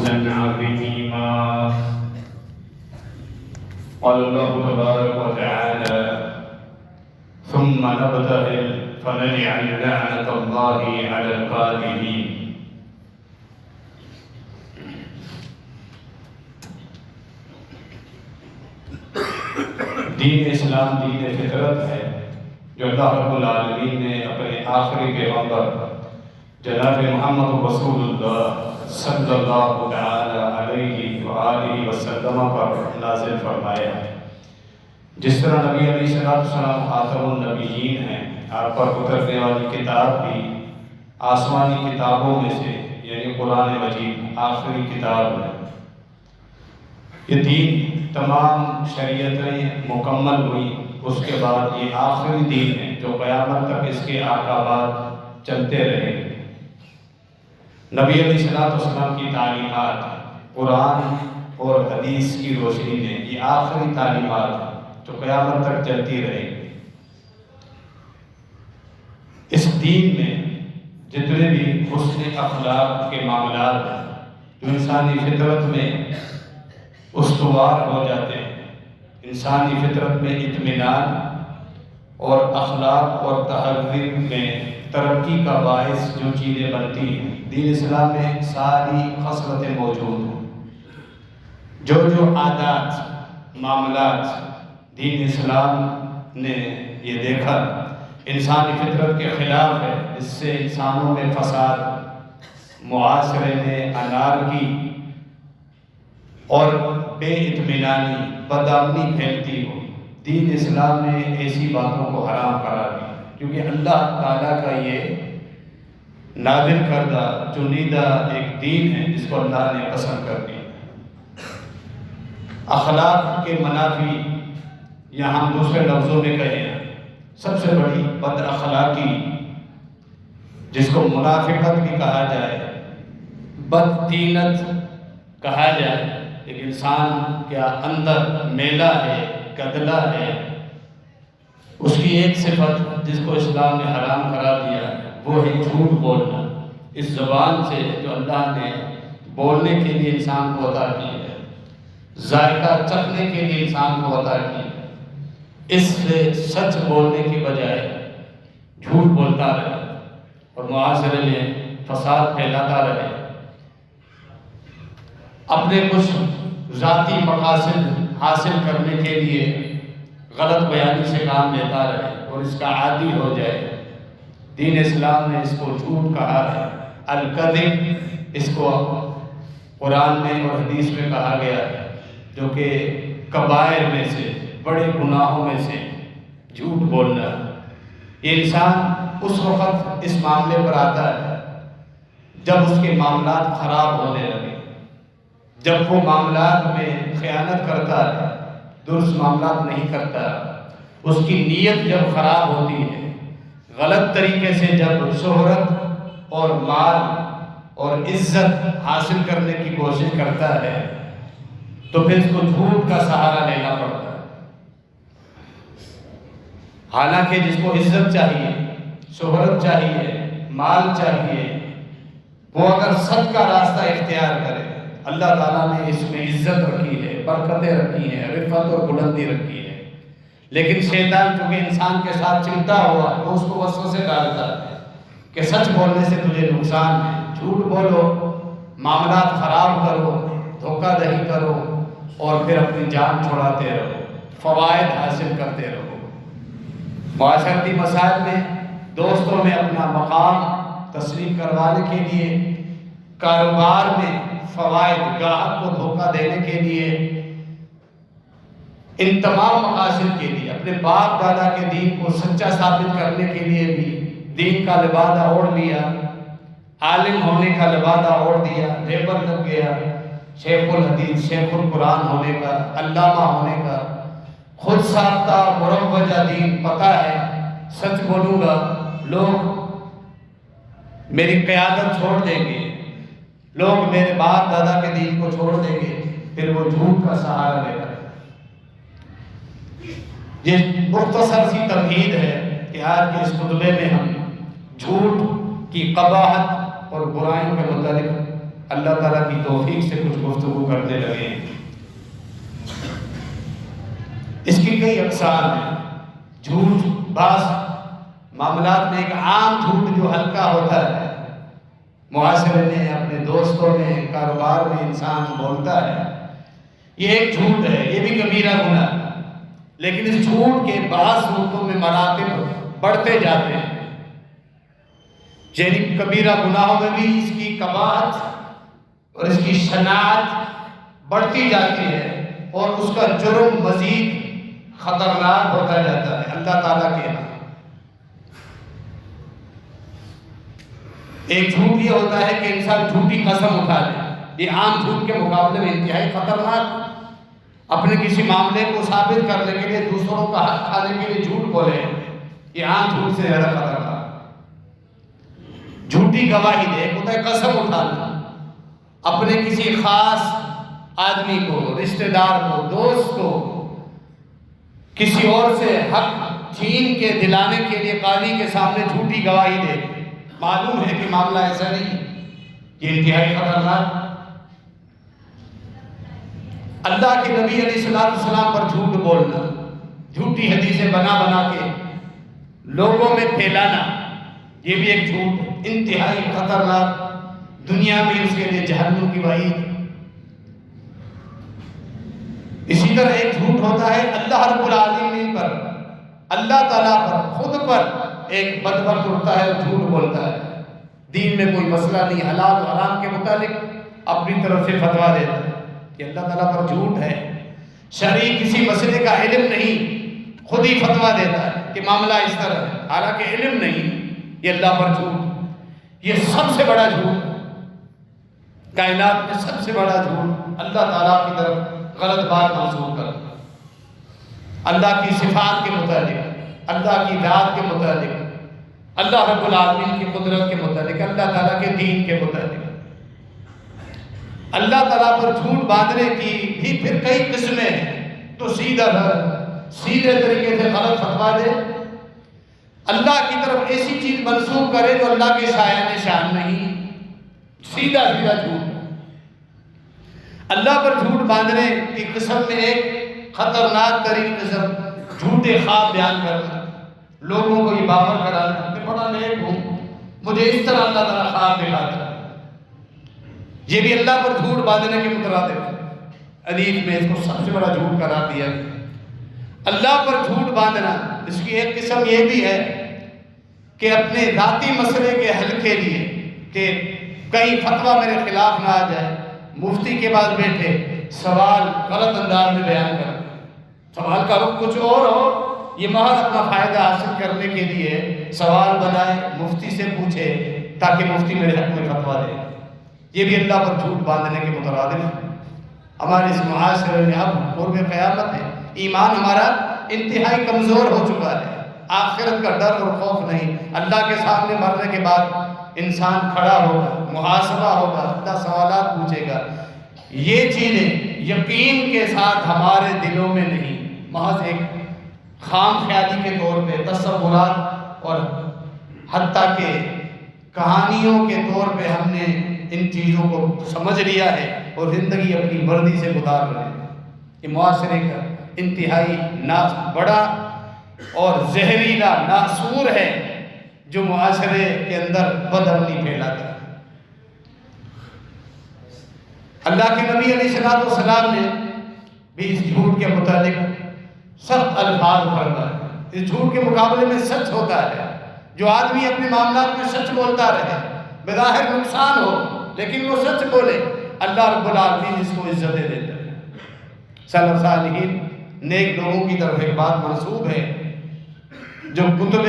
فوزا عظيما. قال الله تبارك وتعالى: ثم نبتهل فنجعل لعنة الله على الكاذبين. دین اسلام دین فطرت ہے جو اللہ رب العالمین نے اپنے آخری پیغمبر جناب محمد رسول اللہ صلی اللہ تعالی علیہ وآلہ وسلم پر نازل فرمایا. جس طرح نبی علیہ السلام خاتم النبیین ہیں، آپ پر اترنے والی کتاب بھی آسمانی کتابوں میں سے یعنی قرآن مجید آخری کتاب ہے. یہ دین تمام شریعتیں مکمل ہوئی، اس کے بعد یہ آخری دین ہے جو قیامت تک اس کے احکامات چلتے رہیں گے. نبی علیہ السلام کی تعلیمات قرآن اور حدیث کی روشنی میں یہ آخری تعلیمات جو قیامت تک چلتی رہیں گی. اس دین میں جتنے بھی حسن اخلاق کے معاملات ہیں جو انسانی فطرت میں استوار ہو جاتے ہیں، انسانی فطرت میں اطمینان اور اخلاق اور تہذیب میں ترقی کا باعث جو چیزیں بنتی ہیں، دین اسلام میں ساری خصلتیں موجود ہیں. جو عادات معاملات دین اسلام نے یہ دیکھا انسانی فطرت کے خلاف ہے، اس سے انسانوں میں فساد، معاشرے میں انارکی اور بے اطمینانی، بدامنی پھیلتی ہو، دین اسلام نے ایسی باتوں کو حرام قرار دیا. کیونکہ اللہ تعالیٰ کا یہ نازل کردہ چنیدہ ایک دین ہے جس کو اللہ نے پسند کر دیا. اخلاق کے منافی یہاں ہم دوسرے لفظوں میں کہیں سب سے بڑی بد اخلاقی، جس کو منافقت بھی کہا جائے، بددینت کہا جائے، ایک انسان کے اندر میلہ ہے، گدلا ہے، اس کی ایک صفت جس کو اسلام نے حرام قرار دیا ہے وہ ہے جھوٹ بولنا. اس زبان سے جو اللہ نے بولنے کے لیے انسان کو عطا کی ہے، ذائقہ چکھنے کے لیے انسان کو عطا کی ہے، اس سے سچ بولنے کی بجائے جھوٹ بولتا رہے اور معاشرے میں فساد پھیلاتا رہے، اپنے کچھ ذاتی مقاصد حاصل کرنے کے لیے غلط بیانی سے کام لیتا رہے اور اس کا عادی ہو جائے. دین اسلام نے اس کو جھوٹ کہا ہے، الکذب اس کو قرآن میں اور حدیث میں کہا گیا ہے، جو کہ کبائر میں سے، بڑے گناہوں میں سے جھوٹ بولنا. یہ انسان اس وقت اس معاملے پر آتا ہے جب اس کے معاملات خراب ہونے لگے، جب وہ معاملات میں خیانت کرتا ہے، درست معاملات نہیں کرتا، اس کی نیت جب خراب ہوتی ہے، غلط طریقے سے جب شہرت اور مال اور عزت حاصل کرنے کی کوشش کرتا ہے تو پھر اس کو جھوٹ کا سہارا لینا پڑتا ہے. حالانکہ جس کو عزت چاہیے، شہرت چاہیے، مال چاہیے، وہ اگر سچ کا راستہ اختیار کرے، اللہ تعالیٰ نے اس میں عزت رکھی ہے، برکتیں رکھی ہیں، رفعت اور بلندی رکھی ہے. لیکن شیطان چونکہ انسان کے ساتھ چمٹا ہوا وہ اس کو وسوسے ڈالتا ہے کہ سچ بولنے سے تجھے نقصان ہے، جھوٹ بولو، معاملات خراب کرو، دھوکہ دہی کرو اور پھر اپنی جان چھوڑاتے رہو، فوائد حاصل کرتے رہو. معاشرتی مسائل میں، دوستوں میں اپنا مقام تسلیم کروانے کے لیے، کاروبار میں فوائد، گاہک کو دھوکہ دینے کے لیے، ان تمام مقاصد کے لیے، اپنے باپ دادا کے دین کو سچا ثابت کرنے کے لیے بھی دین کا لبادہ اوڑھ لیا، عالم ہونے کا لبادہ اوڑھ دیا، لیبل لگ گیا، شیخ الحدیث، شیخ القرآن ہونے کا، علامہ ہونے کا، خود ساختہ مروجہ دین پتہ ہے، سچ بولوں گا لوگ میری قیادت چھوڑ دیں گے، لوگ میرے باپ دادا کے دین کو چھوڑ دیں گے، پھر وہ جھوٹ کا سہارا لیتا ہے. یہ مختصر سی تمہید ہے کہ آج کے اس خطبے میں ہم جھوٹ کی قباحت اور برائیوں کے متعلق اللہ تعالیٰ کی توفیق سے کچھ گفتگو کرنے لگے ہیں۔ اس کی کئی اقسام ہیں۔ جھوٹ بعض معاملات میں ایک عام جھوٹ جو ہلکا ہوتا ہے، معاشرے میں، اپنے دوستوں میں، کاروبار میں انسان بولتا ہے، یہ ایک جھوٹ ہے، یہ بھی کبیرہ گناہ ہے۔ لیکن اس جھوٹ کے بعض صورتوں میں مراتب بڑھتے جاتے ہیں، یعنی کبیرہ گناہوں میں بھی اس کی قباحت اور اس کی شناعت بڑھتی جاتی ہے اور اس کا جرم مزید خطرناک ہوتا جاتا ہے اللہ تعالیٰ کے یہاں۔ ایک جھوٹ یہ ہوتا ہے کہ انسان جھوٹی قسم اٹھا لے، یہ عام جھوٹ کے مقابلے میں انتہائی خطرناک۔ اپنے کسی معاملے کو ثابت کرنے کے لیے دوسروں کا حق کھانے کے لیے جھوٹ بولے، یہ عام جھوٹ سے زیادہ خطرناک۔ جھوٹی گواہی دے، ایک ہوتا ہے قسم اٹھانا، اپنے کسی خاص آدمی کو، رشتہ دار کو، دوست کو کسی اور سے حق چھین کے دلانے کے لیے قاضی کے سامنے جھوٹی گواہی دے، معلوم ہے کہ معاملہ ایسا نہیں، یہ انتہائی خطرناک۔ اللہ کے نبی علیہ السلام پر جھوٹ بولنا، جھوٹی حدیثیں بنا بنا کے لوگوں میں پھیلانا، یہ بھی ایک جھوٹ انتہائی خطرناک، دنیا میں اس کے لیے جہنم کی وعید۔ اسی طرح ایک جھوٹ ہوتا ہے اللہ رب العالمین پر، اللہ تعالیٰ پر، خود پر ایک بدبخت اٹھتا ہے اور جھوٹ بولتا ہے، دین میں کوئی مسئلہ نہیں، حلال و حرام کے متعلق اپنی طرف سے فتویٰ دیتا ہے کہ اللہ تعالیٰ پر جھوٹ ہے، شرعی کسی مسئلے کا علم نہیں، خود ہی فتویٰ دیتا ہے کہ معاملہ اس طرح ہے، حالانکہ علم نہیں، یہ اللہ پر جھوٹ، یہ سب سے بڑا جھوٹ، کائنات میں سب سے بڑا جھوٹ، اللہ تعالیٰ کی طرف غلط بات منسوب کرنا، اللہ کی صفات کے متعلق، اللہ کی ذات کے متعلق، اللہ رب العالمین کی قدرت کے متعلق، اللہ تعالیٰ کے دین کے متعلق۔ اللہ تعالیٰ پر جھوٹ باندھنے کی بھی پھر کئی قسمیں ہیں، تو سیدھے طریقے سے غلط فتویٰ دے، اللہ کی طرف ایسی چیز منسوب کرے جو اللہ کے شایان شان نہیں، سیدھا جھوٹ۔ اللہ پر جھوٹ باندھنے کی قسم میں ایک خطرناک ترین قسم جھوٹے خواب بیان کرنا، لوگوں کو یہ باور کرانا میں بڑا نیک ہوں، مجھے اس طرح اللہ تعالیٰ خواب دکھاتا ہے، یہ بھی اللہ پر جھوٹ باندھنے کے مترادف ہے۔ حدیث میں اس کو سب سے بڑا جھوٹ قرار دیا۔ اللہ پر جھوٹ باندھنا، اس کی ایک قسم یہ بھی ہے کہ اپنے ذاتی مسئلے کے حل کے لیے کہ کہیں فتویٰ میرے خلاف نہ آ جائے، مفتی کے پاس بیٹھے سوال غلط انداز میں بیان کر، سوال کا رخ کچھ اور ہو، یہ محض اپنا فائدہ حاصل کرنے کے لیے سوال بنائے، مفتی سے پوچھے تاکہ مفتی میرے حق میں فتویٰ دے، یہ بھی اللہ پر جھوٹ باندھنے کے مترادف ہے۔ ہمارے اس معاشرے میں اب قرب قیامت ہے، ایمان ہمارا انتہائی کمزور ہو چکا ہے، آخرت کا ڈر اور خوف نہیں، اللہ کے سامنے مرنے کے بعد انسان کھڑا ہوگا، محاسبہ ہوگا، اللہ سوالات پوچھے گا، یہ چیزیں یقین کے ساتھ ہمارے دلوں میں نہیں، محض ایک خام خیالی کے طور پہ، تصورات اور حتیٰ کہ کہانیوں کے طور پہ ہم نے ان چیزوں کو سمجھ لیا ہے اور زندگی اپنی مرضی سے گزار رہے ہیں۔ یہ معاشرے کا انتہائی بڑا اور زہریلا ناسور ہے جو معاشرے کے اندر بدامنی پھیلاتا ہے۔ اللہ کے نبی علیہ السلام نے بھی اس جھوٹ کے متعلق سخت الفاظ فرمائے۔ اس جھوٹ کے مقابلے میں سچ ہوتا ہے، جو آدمی اپنے معاملات میں سچ بولتا رہے، بظاہر نقصان ہو لیکن وہ سچ بولے، اللہ رب العالمین اس کو عزتیں دیتا ہے۔ سلف صالحین نیک لوگوں کی طرف ایک بات منسوب ہے جو کتب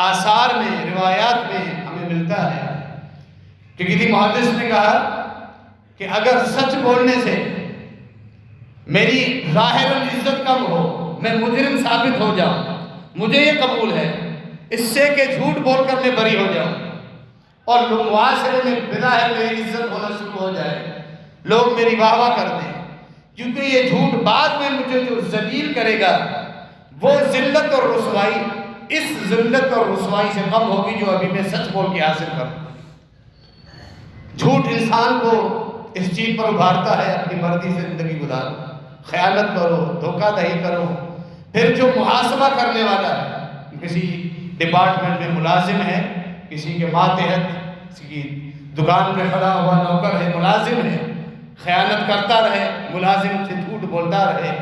آثار میں، روایات میں ہمیں ملتا ہے کہ کسی محدث نے کہا کہ اگر سچ بولنے سے میری ظاہراً عزت کم ہو، میں مجرم ثابت ہو جاؤں، مجھے یہ قبول ہے، اس سے کہ جھوٹ بول کر میں بری ہو جاؤں اور لوگ معاشرے میں بظاہر میری عزت ہونا شروع ہو جائے، لوگ میری واہ واہ کر دیں، کیونکہ یہ جھوٹ بعد میں مجھے جو ذلیل کرے گا وہ ذلت اور رسوائی اس ذلت اور رسوائی سے کم ہوگی جو ابھی میں سچ بول کے حاصل کروں۔ جھوٹ انسان کو اس چیز پر ابھارتا ہے اپنی مرضی سے زندگی گزارو، خیانت کرو، دھوکہ دہی کرو۔ پھر جو محاسبہ کرنے والا ہے، کسی ڈپارٹمنٹ میں ملازم ہے، کسی کے ماتحت کسی کی دکان میں کھڑا ہوا نوکر ہے، ملازم ہے، خیانت کرتا رہے، ملازم سے جھوٹ بولتا رہے،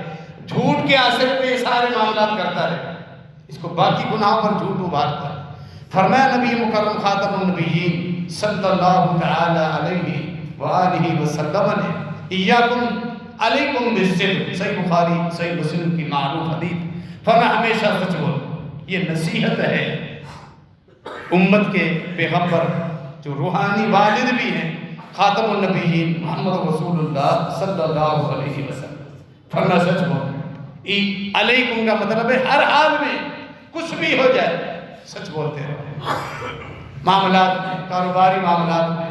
جھوٹ کے اثر پہ یہ سارے معاملات کرتا رہے، اس کو باقی گناہوں پر جھوٹ ابھارتا ہے۔ فرمایا نبی مکرم خاتم النبیین صلی اللہ تعالی علیہ وآلہ وسلم نے، ایاکم علیکم بالصدق، صحیح بخاری صحیح مسلم کی معروف حدیث، فرمایا ہمیشہ سچ بولو۔ یہ نصیحت ہے امت کے پیغمبر جو روحانی والد بھی ہیں، خاتم النبیین محمد رسول اللہ صلی اللہ علیہ وسلم، فرمایا سچ بولو۔ علیکم کا مطلب ہے ہر حال میں کچھ بھی ہو جائے سچ بولتے رہو، معاملات میں، کاروباری معاملات میں،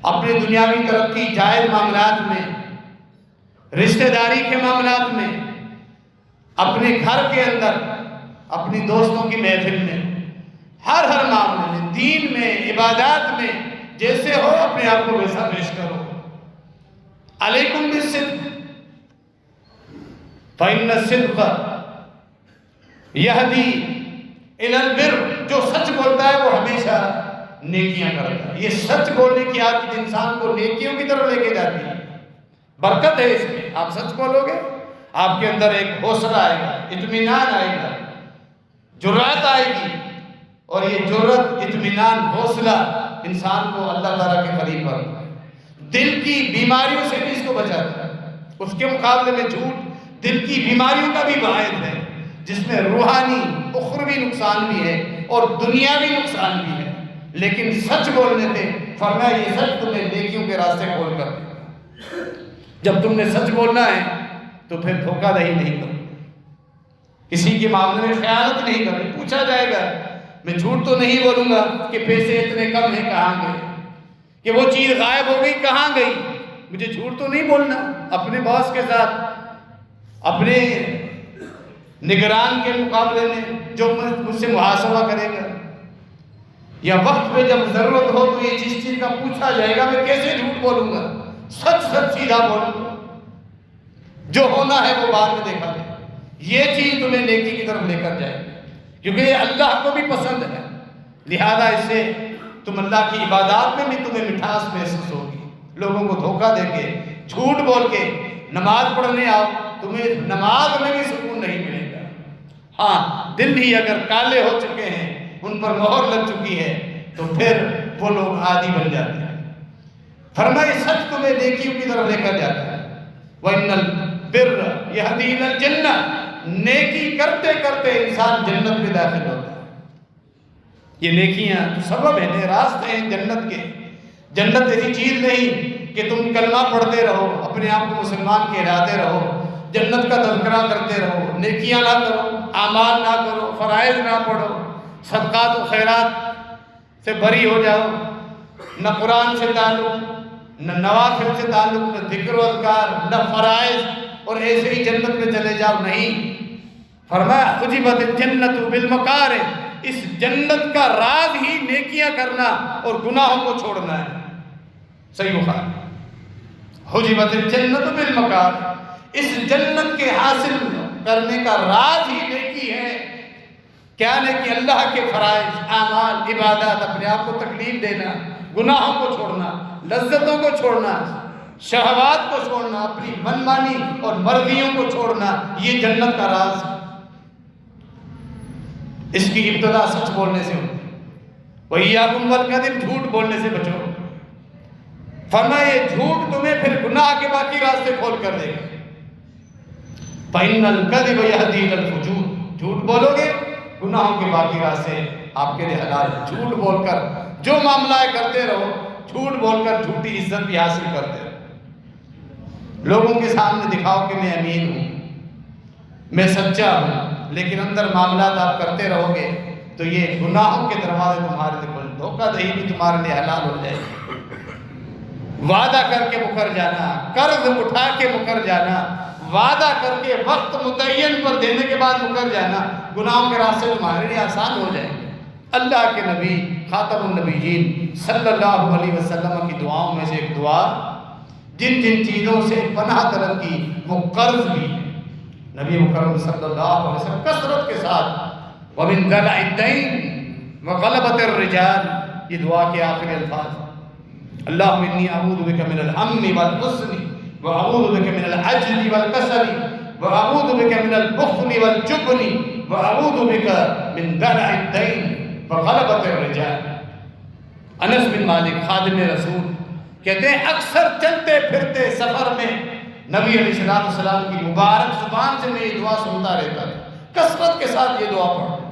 اپنی دنیاوی ترقی جائز معاملات میں، رشتہ داری کے معاملات میں، اپنے گھر کے اندر، اپنی دوستوں کی محفل میں، ہر معاملے میں، دین میں، عبادات میں، جیسے ہو اپنے آپ کو ویسا پیش کرو۔ علیکم بالصدق فإن الصدق یہدی الی البر، جو سچ بولتا ہے وہ ہمیشہ نیکیاں کرتا ہے۔ یہ سچ بولنے کی عادت انسان کو نیکیوں کی طرف لے کے جاتی ہے، برکت ہے اس میں۔ آپ سچ بولو گے، آپ کے اندر ایک حوصلہ آئے گا، اطمینان آئے گا، جرأت آئے گی، اور یہ جرأت، اطمینان، حوصلہ انسان کو اللہ تعالیٰ کے قریب کرتا ہے، دل کی بیماریوں سے بھی اس کو بچاتا ہے۔ اس کے مقابلے میں جھوٹ دل کی بیماریوں کا بھی باعث ہے، جس میں روحانی اخروی نقصان بھی ہے اور دنیاوی نقصان بھی ہے، لیکن سچ بولنے سے فرمایا یہ سچ تمہیں نیکیوں کے راستے کھول کر دے گا۔ جب تم نے سچ بولنا ہے تو پھر دھوکہ دہی نہیں کرو، کسی کے معاملے میں خیانت نہیں کرو۔ پوچھا جائے گا، میں جھوٹ تو نہیں بولوں گا کہ پیسے اتنے کم ہیں کہاں گئے، کہ وہ چیز غائب ہو گئی کہاں گئی، مجھے جھوٹ تو نہیں بولنا۔ اپنے باس کے ساتھ، اپنے نگران کے مقابلے میں جو مجھ سے محاسبہ کرے گا، یا وقت پہ جب ضرورت ہو تو یہ جس چیز کا پوچھا جائے گا، میں کیسے جھوٹ بولوں گا؟ سچ سیدھا بولوں گا، جو ہونا ہے وہ بعد میں دیکھا جائے۔ یہ چیز تمہیں نیکی کی طرف لے کر جائے گی، کیونکہ یہ اللہ کو بھی پسند ہے، لہذا اس سے تم اللہ کی عبادات میں بھی تمہیں مٹھاس محسوس ہوگی۔ لوگوں کو دھوکہ دے کے، جھوٹ بول کے نماز پڑھنے آؤ، تمہیں نماز میں بھی سکون نہیں ملے گا۔ ہاں، دل ہی اگر کالے ہو چکے ہیں، ان پر مہر لگ چکی ہے، تو پھر وہ لوگ عادی بن جاتے ہیں۔ فرمائے سچ تمہیں نیکیوں کی طرف لے کر جاتا ہے۔ وَإِنَّ الْبِرَّ يَهْدِي إِلَى الْجَنَّةِ، نیکی کرتے کرتے انسان جنت میں داخل ہوتا ہے۔ یہ نیکیاں سبب ہیں، راستے ہیں جنت کے۔ جنت ایسی چیز نہیں کہ تم کلمہ پڑھتے رہو، اپنے آپ کو مسلمان کہلاتے رہو، جنت کا تذکرہ کرتے رہو، نیکیاں نہ کرو، اعمال نہ کرو، فرائض نہ پڑھو، صدقات و خیرات سے بری ہو جاؤ، نہ قرآن سے تعلق، نہ نوافل سے تعلق، نہ ذکر و اذکار، نہ فرائض، اور ایسے ہی جنت میں چلے جاؤ، نہیں۔ فرمایا حجبت الجنت بالمکارہ، اس جنت کا راز ہی نیکیاں کرنا اور گناہوں کو چھوڑنا ہے۔ صحیح بخاری، حجبت الجنت بالمکارہ، اس جنت کے حاصل کرنے کا راز ہی نیکی ہے۔ کیا نیکی؟ اللہ کے فرائض، اعمال، عبادات، اپنے آپ کو تکلیف دینا، گناہوں کو چھوڑنا، لذتوں کو چھوڑنا، شہوات کو چھوڑنا، اپنی من مانی اور مرضیوں کو چھوڑنا، یہ جنت کا راز ہے۔ اس کی ابتدا سچ بولنے سے ہوتی ہے۔ وَإِيَّاكُمْ وَالْكَذِبَ، جھوٹ بولنے سے بچو۔ فرمایا یہ جھوٹ تمہیں پھر گناہ کے باقی راستے کھول کر دے گا۔ فَإِنَّ الْكَذِبَ يَهْدِي إِلَى الْفُجُورِ، جھوٹ بولو گے گناہوں کے باقی راستے آپ کے لیے حلال ہے۔ جھوٹ بول کر جو معاملہ کرتے رہو، جھوٹ بول کر جھوٹی عزت بھی حاصل کرتے رہو۔ لوگوں کے سامنے دکھاؤ کہ میں امین ہوں، میں سچا ہوں، لیکن اندر معاملات آپ کرتے رہو گے تو یہ گناہوں کے دروازے تمہارے لیے کھول، دھوکہ دہی بھی تمہارے لیے حلال ہو جائے گی۔ وعدہ کر کے مکر جانا، قرض اٹھا کے مکر جانا، وعدہ کر کے وقت متعین پر دینے کے بعد مکر جانا، گناہوں کے راستے تمہارے لیے آسان ہو جائیں گے۔ اللہ کے نبی خاتم النبیین صلی اللہ علیہ وسلم کی دعاؤں میں سے ایک دعا جن جن چیزوں سے پناہ طلب کی وہ قرض بھی ہے۔ نبی مکرم صلی اللہ علیہ وسلم کثرت کے ساتھ وَمِن دَلَعِ الدَّيْنِ وَغَلَبَةِ الرِّجَالِ یہ دعا کے آخری الفاظ اللہم انی اعوذ بک من الہم والحزن وَأَعُوذُ بِكَ مِنَ الْعَجْزِ وَالْكَسَلِ وَأَعُوذُ بِكَ مِنَ الْبُخْلِ وَالْجُبْنِ وَأَعُوذُ بِكَ مِنْ دَلَعِ الدَّيْنِ وَغَلَبَةِ الرِّجَالِ۔ انس بن مالک خادم رسول کہتے ہیں اکثر چلتے پھرتے سفر میں نبی علیہ السلام کی مبارک زبان سے میں یہ دعا سنتا رہتا تھا، کثرت کے ساتھ یہ دعا پڑھتا۔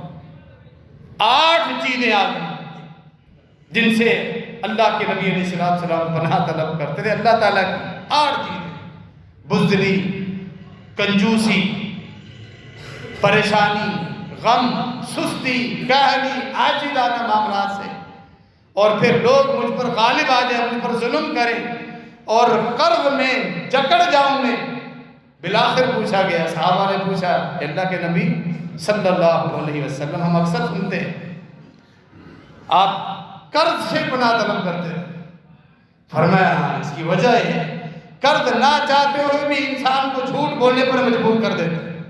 8 چیزیں آ گئی جن سے اللہ کے نبی علیہ السلام پناہ طلب کرتے تھے اللہ تعالیٰ کی۔ 8 چیزیں: بزدلی، کنجوسی، پریشانی، غم، سستی، کاہلی، عاجزانہ معاملات سے، اور پھر لوگ مجھ پر غالب آ جائیں، مجھ پر ظلم کریں اور قرض میں جکڑ جاؤں میں۔ بالآخر پوچھا گیا، صحابہ نے پوچھا کہ اللہ کے نبی صلی اللہ علیہ وسلم ہم اکثر سنتے ہیں آپ قرض سے پناہ طلب کرتے ہیں۔ فرمایا اس کی وجہ ہے قرض نہ چاہتے ہوئے بھی انسان کو جھوٹ بولنے پر مجبور کر دیتے ہیں۔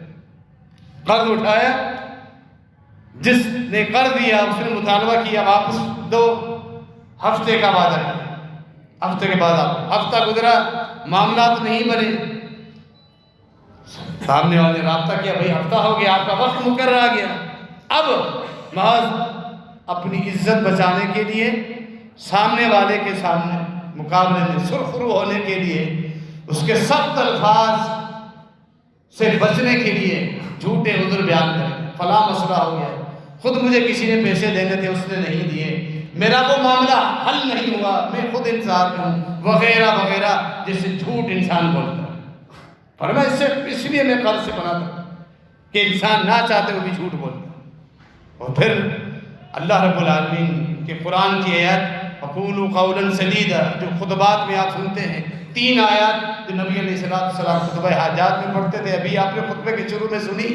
قرض اٹھایا، جس نے قرض دیا اس نے مطالبہ کیا واپس دو، ہفتے کا وعدہ کیا، ہفتے کے بعد ہفتہ گزرا، معاملات نہیں بنے، سامنے والے نے رابطہ کیا، بھئی ہفتہ ہو گیا، آپ کا وقت مقرر آ گیا۔ اب محض اپنی عزت بچانے کے لیے سامنے والے کے سامنے مقابلے میں سرخرو ہونے کے لیے اس کے سخت الفاظ سے بچنے کے لیے جھوٹے عذر بیان کریں، فلاں مسئلہ ہو گیا، خود مجھے کسی نے پیسے دینے تھے اس نے نہیں دیے، میرا وہ معاملہ حل نہیں ہوا، میں خود انتظار ہوں، وغیرہ وغیرہ، جس سے جھوٹ انسان بولتا ہے۔ فرمایا اس لیے میں قرض سے پناہ تھا کہ انسان نہ چاہتے ہوئے بھی جھوٹ بولتا ہے۔ اور پھر اللہ رب العالمین کے قرآن کی آیات وَقُولُوا قَوْلًا سَدِيدًا جو خطبات میں آپ سنتے ہیں، 3 آیات جو نبی علیہ السلام خطبہ حاجات میں پڑھتے تھے، ابھی آپ نے خطبے کے شروع میں سنی،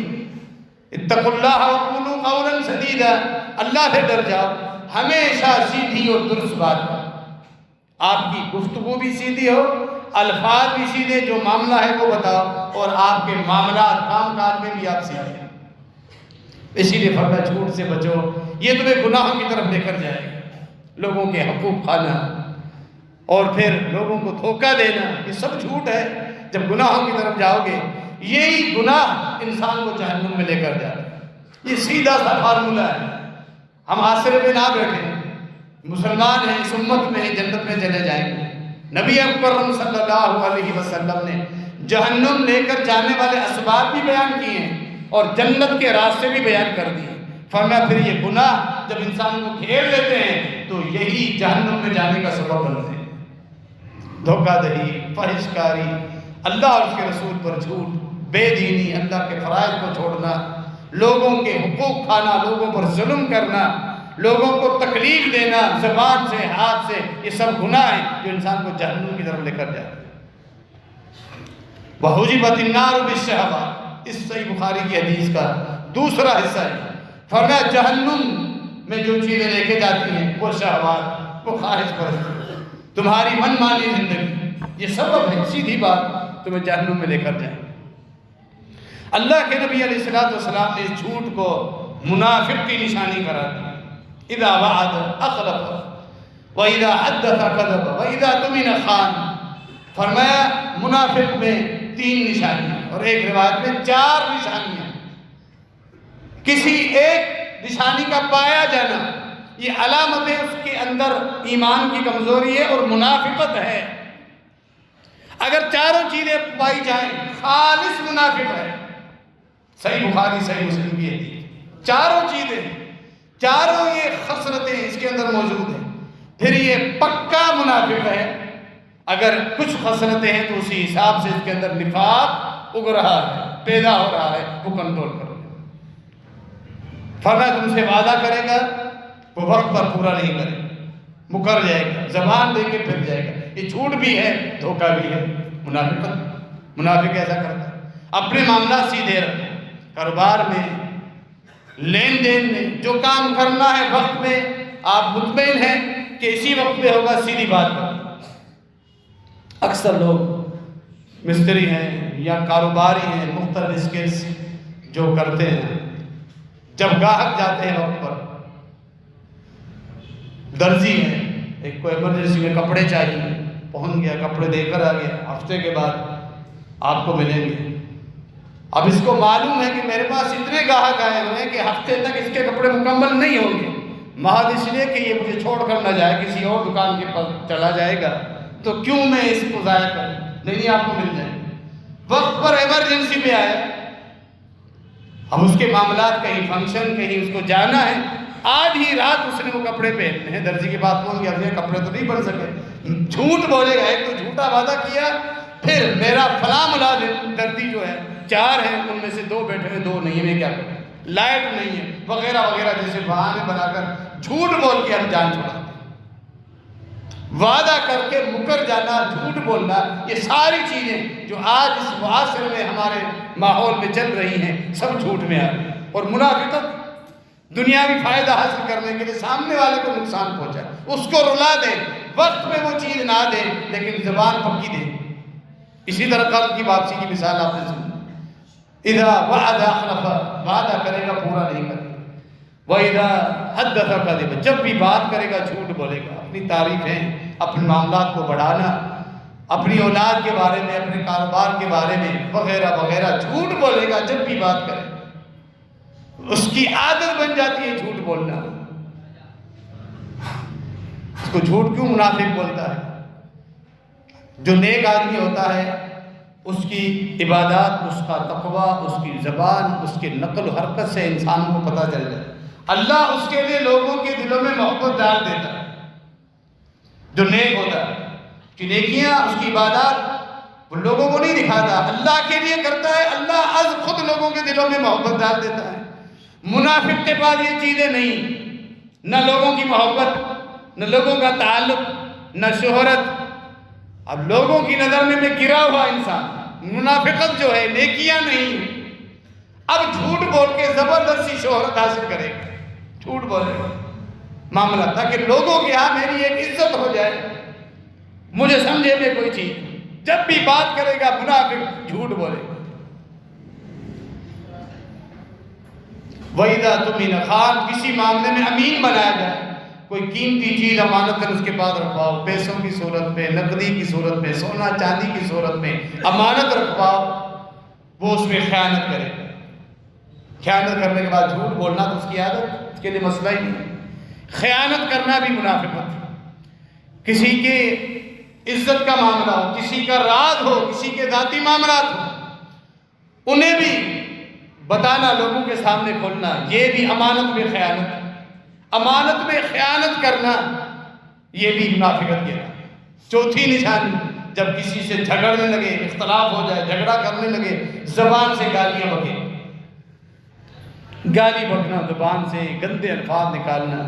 اتقوا اللہ وقولوا قولا سدیدا، اللہ سے ڈر جاؤ، ہمیشہ سیدھی اور درست بات کرو، آپ کی گفتگو بھی سیدھی ہو، الفاظ بھی سیدھے، جو معاملہ ہے وہ بتاؤ، اور آپ کے معاملات کام کاج میں بھی آپ سیدھے۔ اسی لیے فرمایا جھوٹ سے بچو، یہ تمہیں گناہوں کی طرف لے کر جائے گا، لوگوں کے حقوق کھانا اور پھر لوگوں کو دھوکہ دینا، یہ سب جھوٹ ہے۔ جب گناہوں کی طرف جاؤ گے یہی گناہ انسان کو جہنم میں لے کر جائے گا۔ یہ سیدھا سا فارمولہ ہے، ہم آسرے میں نہ بیٹھیں، مسلمان ہیں، اس امت میں جنت میں چلے جائیں گے۔ نبی اکرم صلی اللہ علیہ وسلم نے جہنم لے کر جانے والے اسباب بھی بیان کیے ہیں اور جنت کے راستے بھی بیان کر دیے۔ فرمایا پھر یہ گناہ جب انسان کو گھیر لیتے ہیں تو یہی جہنم میں جانے کا سبب بنتے ہیں۔ دھوکہ دہی، فحش کاری، اللہ اور اس کے رسول پر جھوٹ، بے دینی، اللہ کے فرائض کو چھوڑنا، لوگوں کے حقوق کھانا، لوگوں پر ظلم کرنا، لوگوں کو تکلیف دینا زبان سے، ہاتھ سے، یہ سب گناہ ہیں جو انسان کو جہنم کی طرف لے کر جائے۔ وَحُجِبَتِ النَّارُ بِالشَّهَوَاتِ، اس صحیح بخاری کی حدیث کا دوسرا حصہ ہے۔ فرمایا جہنم میں جو چیزیں لے کے جاتی ہیں وہ شہوات، وہ خواہش پرستی، تمہاری من مانی زندگی، یہ سبب ہے، سیدھی بات تمہیں جہنم میں لے کر جائیں۔ اللہ کے نبی علیہ السلام نے اس جھوٹ کو منافق کی نشانی قرار دی۔ اذا وعد اخلف واذا حدث كذب واذا اؤتمن خان۔ فرمایا منافق میں 3 نشانیاں اور ایک روایت میں 4 نشانیاں۔ کسی ایک نشانی کا پایا جانا یہ علامت ہے اس کے اندر ایمان کی کمزوری ہے اور منافقت ہے۔ اگر چاروں چیزیں پائی جائیں خالص منافق ہے۔ صحیح بخاری صحیح مسلم کی ہے، چاروں چیزیں، چاروں یہ خصلتیں اس کے اندر موجود ہیں، پھر یہ پکا منافق ہے۔ اگر کچھ خصلتیں ہیں تو اسی حساب سے اس کے اندر نفاق اگ رہا ہے، پیدا ہو رہا ہے، وہ کنٹرول کرو۔ فرمایا تم سے وعدہ کرے گا وہ وقت پر پورا نہیں کرے گا، مکر جائے گا، زبان دے کے پھر جائے گا، یہ جھوٹ بھی ہے، دھوکہ بھی ہے، منافق ایسا کرتا ہے۔ اپنے معاملات سیدھے رکھو، کاروبار میں، لین دین میں، جو کام کرنا ہے وقت میں آپ مطمئن ہیں کہ اسی وقت پہ ہوگا، سیدھی بات کرو۔ اکثر لوگ مستری ہیں یا کاروباری ہیں، مختلف اسکلز جو کرتے ہیں، جب گاہک جاتے ہیں وقت پر، درزی ہیں، ایک کوئی ایمرجنسی میں کپڑے چاہیے، پہنچ گیا، کپڑے دے کر آ گیا، ہفتے کے بعد آپ کو ملیں گے۔ اب اس کو معلوم ہے کہ میرے پاس اتنے گاہک آئے ہوئے ہیں کہ ہفتے تک اس کے کپڑے مکمل نہیں ہوں گے، محض اس لیے کہ یہ مجھے چھوڑ کر نہ جائے، کسی اور دکان کے پاس چلا جائے گا، تو کیوں میں اس کو ضائع کروں؟ نہیں، آپ کو مل جائیں گے۔ وقت پر ایمرجنسی میں آیا، اب اس کے معاملات، کہیں فنکشن، کہیں اس کو جانا ہے، آج ہی رات اس نے وہ کپڑے پہننے ہیں، درزی کے پاس پہنچ گیا، اب یہ کپڑے تو نہیں بن سکے، جھوٹ بولے گا، ایک تو جھوٹا وعدہ کیا، پھر میرا فلاں ملازم درزی جو ہے 4 ہیں، ان میں سے 2 بیٹھے ہیں، 2 نہیں ہیں، میں کیا کروں، لائٹ نہیں ہے وغیرہ وغیرہ، جیسے بہانے بنا کر جھوٹ بول کے ہم جان چھوڑاتے ہیں۔ وعدہ کر کے مکر جانا، جھوٹ بولنا، یہ ساری چیزیں جو آج اس معاشرے میں ہمارے ماحول میں چل رہی ہیں، سب جھوٹ میں آ رہی ہیں۔ اور منافقت دنیاوی فائدہ حاصل کرنے کے لیے سامنے والے کو نقصان پہنچائے، اس کو رلا دے، وقت میں وہ چیز نہ دے لیکن زبان پکی دے۔ اسی طرح قرض کی واپسی کی مثال آپ نے سنی، اذا وعد اخلف، وعدہ کرے گا پورا نہیں کرے گا، وَإِذَا حَدَّثَ كَذِبَ، جب بھی بات کرے گا جھوٹ بولے گا۔ اپنی تعریفیں، اپنے معاملات کو بڑھانا، اپنی اولاد کے بارے میں، اپنے کاروبار کے بارے میں وغیرہ وغیرہ جھوٹ بولے گا جب بھی بات کرے، اس کی عادت بن جاتی ہے جھوٹ بولنا۔ اس کو جھوٹ کیوں منافق بولتا ہے؟ جو نیک آدمی ہوتا ہے، اس کی عبادات، اس کا تقوی، اس کی زبان، اس کی نقل و حرکت سے انسانوں کو پتہ چل جائے، اللہ اس کے لیے لوگوں کے دلوں میں محبت ڈال دیتا ہے۔ جو نیک ہوتا ہے، کہ نیکیاں، اس کی عبادات وہ لوگوں کو نہیں دکھاتا، اللہ کے لیے کرتا ہے، اللہ از خود لوگوں کے دلوں میں محبت ڈال دیتا ہے۔ منافق کے پاس یہ چیزیں نہیں، نہ لوگوں کی محبت، نہ لوگوں کا تعلق، نہ شہرت۔ اب لوگوں کی نظر میں گرا ہوا انسان، منافقت جو ہے، نیکیاں نہیں، اب جھوٹ بول کے زبردستی شہرت حاصل کرے گا، جھوٹ بولے گا معاملہ، تاکہ لوگوں کے ہاں میری ایک عزت ہو جائے، مجھے سمجھے میں کوئی چیز۔ جب بھی بات کرے گا منافق جھوٹ بولے گا۔ وَإِذَا تُؤْمِنَ خان، کسی معاملے میں امین بنایا جائے، کوئی قیمتی چیز امانتاً اس کے پاس رکھواؤ، پیسوں کی صورت میں، نقدی کی صورت میں، سونا چاندی کی صورت میں امانت رکھواؤ، وہ اس میں خیانت کرے، خیانت کرنے کے بعد جھوٹ بولنا تو اس کی عادت، اس کے لیے مسئلہ ہی نہیں۔ خیانت کرنا بھی منافقت، کسی کے عزت کا معاملہ ہو، کسی کا راز ہو، کسی کے ذاتی معاملات ہو، انہیں بھی بتانا، لوگوں کے سامنے کھولنا، یہ بھی امانت میں خیانت۔ امانت میں خیانت کرنا یہ بھی منافقت کی ہے۔ چوتھی نشانی، جب کسی سے جھگڑنے لگے، اختلاف ہو جائے، جھگڑا کرنے لگے، زبان سے گالیاں بکے، گالی بکنا، زبان سے گندے الفاظ نکالنا،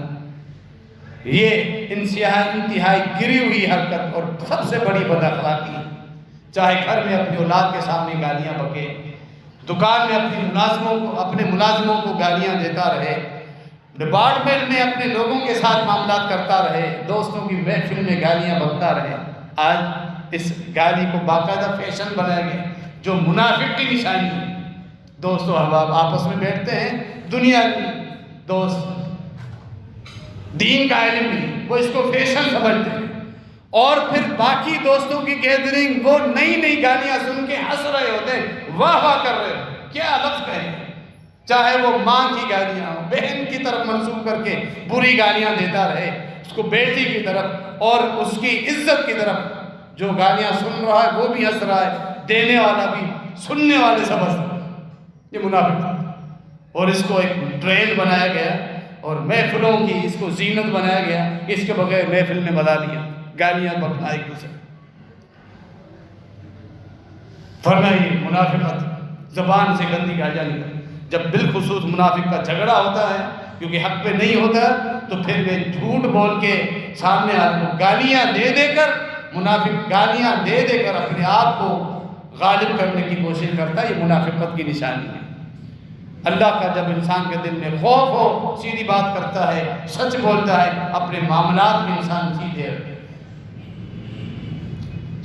یہ انتہائی گری ہوئی حرکت اور سب سے بڑی بد اخلاقی ہے۔ چاہے گھر میں اپنی اولاد کے سامنے گالیاں بکے، دکان میں اپنے ملازموں کو گالیاں دیتا رہے، ڈپارٹمنٹ میں اپنے لوگوں کے ساتھ معاملات کرتا رہے، دوستوں کی محفل میں گالیاں بکتا رہے۔ آج اس گالی کو باقاعدہ فیشن بنایا گیا، جو منافق کی نشانی ہے۔ دوستو احباب آپس میں بیٹھتے ہیں، دنیا کی دوست، دین کا علم نہیں، وہ اس کو فیشن سمجھتے ہیں، اور پھر باقی دوستوں کی گیدرنگ، وہ نئی نئی گالیاں سن کے ہنس رہے ہوتے ہیں، واہ واہ کر رہے ہیں، کیا لفظ کہیں، چاہے وہ ماں کی گالیاں ہوں، بہن کی طرف منسوب کر کے بری گالیاں دیتا رہے، اس کو بیٹی کی طرف اور اس کی عزت کی طرف، جو گالیاں سن رہا ہے وہ بھی ہنس رہا ہے، دینے والا بھی، سننے والے سب ہنس رہے ہیں۔ یہ منافق ہے، اور اس کو ایک ٹرینڈ بنایا گیا، اور محفلوں کی اس کو زینت بنایا گیا، اس کے بغیر محفل میں مزہ لیا، گالیاں بکنا ایک دوسرے۔ فرمائیے منافقت، زبان سے گندی گالیاں نکل، جب بالخصوص منافق کا جھگڑا ہوتا ہے کیونکہ حق پہ نہیں ہوتا، تو پھر وہ جھوٹ بول کے سامنے والے کو گالیاں دے دے کر، منافق گالیاں دے دے کر اپنے آپ کو غالب کرنے کی کوشش کرتا ہے۔ یہ منافقت کی نشانی ہے۔ اللہ کا جب انسان کے دل میں خوف ہو، سیدھی بات کرتا ہے، سچ بولتا ہے، اپنے معاملات میں انسان سیدھے رہے۔